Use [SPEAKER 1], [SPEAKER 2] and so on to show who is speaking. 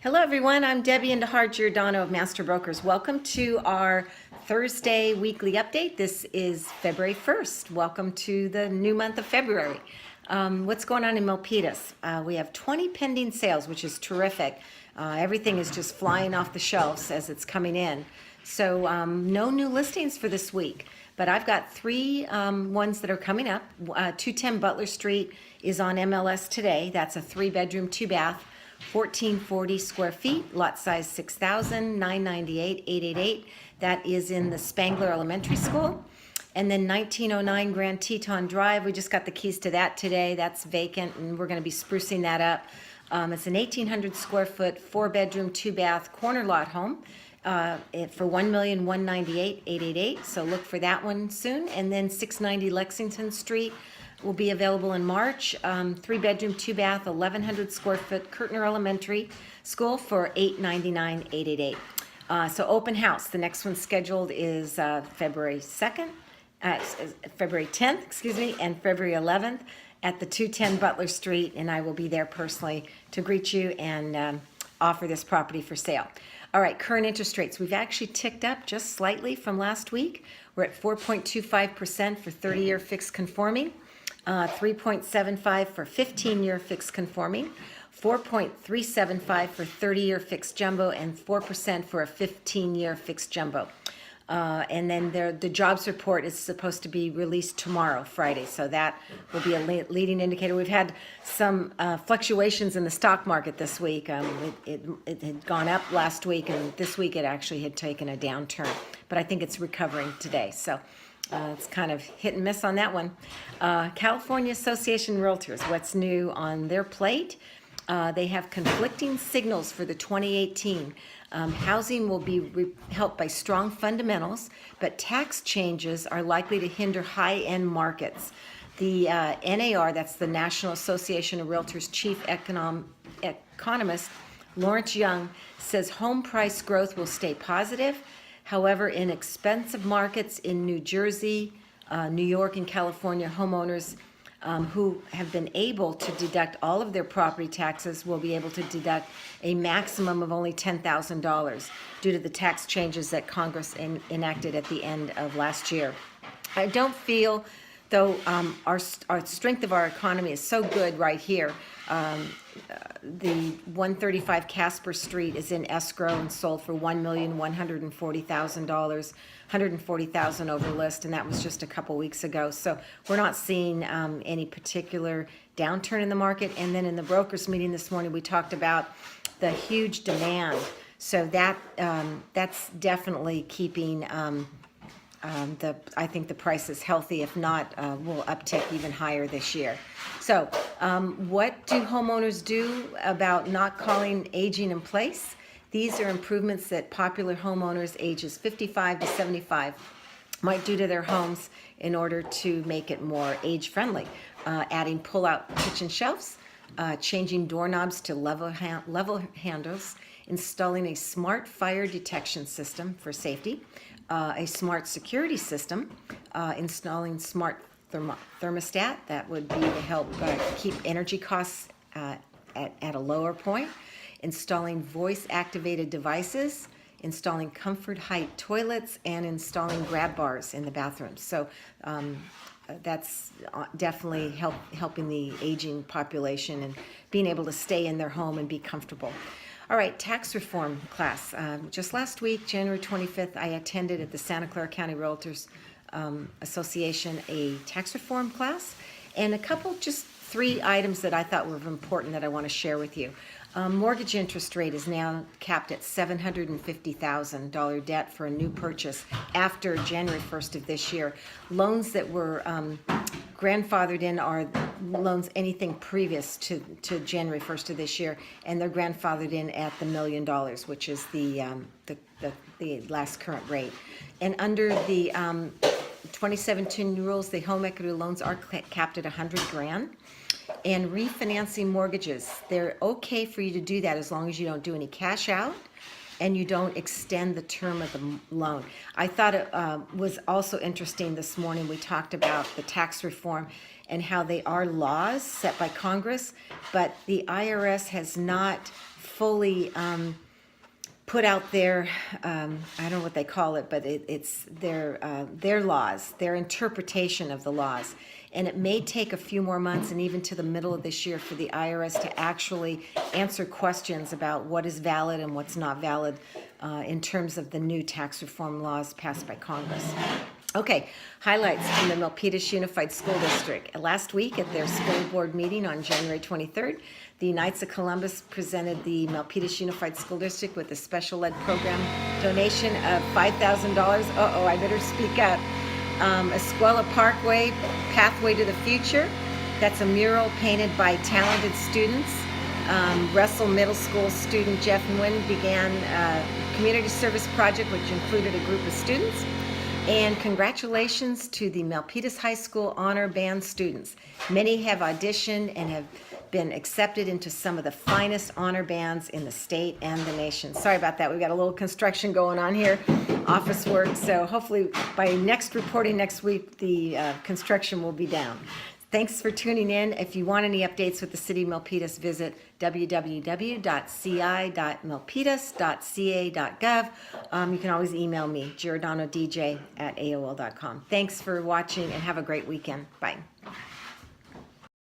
[SPEAKER 1] Hello everyone, I'm Debbie Indihar, Giordano of Master Brokers. Welcome to our Thursday weekly update. This is February 1st. Welcome to the new month of February. What's going on in Milpitas? We have 20 pending sales, which is terrific. Everything is just flying off the shelves as it's coming in. So no new listings for this week, but I've got three ones that are coming up. 210 Butler Street is on MLS today. That's a 3-bedroom, 2-bath. 1440 square feet, lot size 6,000, 998, 888. That is in the Spangler Elementary School. And then 1909 Grand Teton Drive, we just got the keys to that today. That's vacant, and we're going to be sprucing that up. It's an 1,800 square foot, 4-bedroom, 2-bath corner lot home for $1,198,888. So look for that one soon. And then 690 Lexington Street will be available in March. 3-bedroom, 2-bath, 1,100 square foot, Kirtner Elementary School for $899,888. So open house. The next one scheduled is February 2nd, February 10th, excuse me, and February 11th at the 210 Butler Street, and I will be there personally to greet you and offer this property for sale. All right, current interest rates. We've actually ticked up just slightly from last week. We're at 4.25% for 30-year fixed conforming. 3.75 for 15-year fixed conforming, 4.375 for 30-year fixed jumbo, and 4% for a 15-year fixed jumbo. And then the jobs report is supposed to be released tomorrow, Friday, so that will be a leading indicator. We've had some fluctuations in the stock market this week. It had gone up last week, and this week it actually had taken a downturn, but I think it's recovering today. So it's kind of hit and miss on that one. California Association of Realtors, what's new on their plate? They have conflicting signals for the 2018. Housing will be helped by strong fundamentals, but tax changes are likely to hinder high-end markets. The NAR, that's the National Association of Realtors chief economist, Lawrence Young, says home price growth will stay positive. However, in expensive markets in New Jersey, New York, and California, homeowners who have been able to deduct all of their property taxes will be able to deduct a maximum of only $10,000 due to the tax changes that Congress enacted at the end of last year. I don't feel, though, our strength of our economy is so good right here. The 135 Casper Street is in escrow and sold for $1,140,000, $140,000 over list, and that was just a couple weeks ago. So we're not seeing any particular downturn in the market. And then in the brokers meeting this morning, we talked about the huge demand. So that's definitely keeping I think the price is healthy. If not, will uptick even higher this year. So what do homeowners do about not calling aging in place? These are improvements that popular homeowners ages 55 to 75 might do to their homes in order to make it more age-friendly. Adding pull-out kitchen shelves, changing doorknobs to level handles, installing a smart fire detection system for safety, a smart security system, installing smart thermostat that would be to help keep energy costs at a lower point, installing voice-activated devices, installing comfort height toilets, and installing grab bars in the bathrooms. So that's definitely helping the aging population and being able to stay in their home and be comfortable. All right, tax reform class. Just last week, January 25th, I attended at the Santa Clara County Realtors Association a tax reform class, and just 3 items that I thought were important that I want to share with you. Mortgage interest rate is now capped at $750,000 debt for a new purchase after January 1st of this year. Loans that were grandfathered in are loans anything previous to January 1st of this year, and they're grandfathered in at the $1 million, which is the last current rate. And under the 2017 rules, the home equity loans are capped at $100,000. And refinancing mortgages, they're okay for you to do that as long as you don't do any cash out and you don't extend the term of the loan. I thought it was also interesting this morning. We talked about the tax reform and how they are laws set by Congress, but the IRS has not fully put out their, I don't know what they call it, but it's their laws, their interpretation of the laws. And it may take a few more months and even to the middle of this year for the IRS to actually answer questions about what is valid and what's not valid in terms of the new tax reform laws passed by Congress. Okay, highlights from the Milpitas Unified School District. Last week at their school board meeting on January 23rd, the Knights of Columbus presented the Milpitas Unified School District with a special ed program donation of $5,000. Uh-oh, I better speak up. Escuela Parkway, Pathway to the Future. That's a mural painted by talented students. Russell Middle School student Jeff Nguyen began a community service project which included a group of students. And congratulations to the Milpitas High School Honor Band students. Many have auditioned and have been accepted into some of the finest honor bands in the state and the nation. Sorry about that. We've got a little construction going on here, office work. So hopefully by next reporting next week, the construction will be down. Thanks for tuning in. If you want any updates with the City of Milpitas, visit www.ci.milpitas.ca.gov. You can always email me, giordanodj@aol.com. Thanks for watching and have a great weekend. Bye.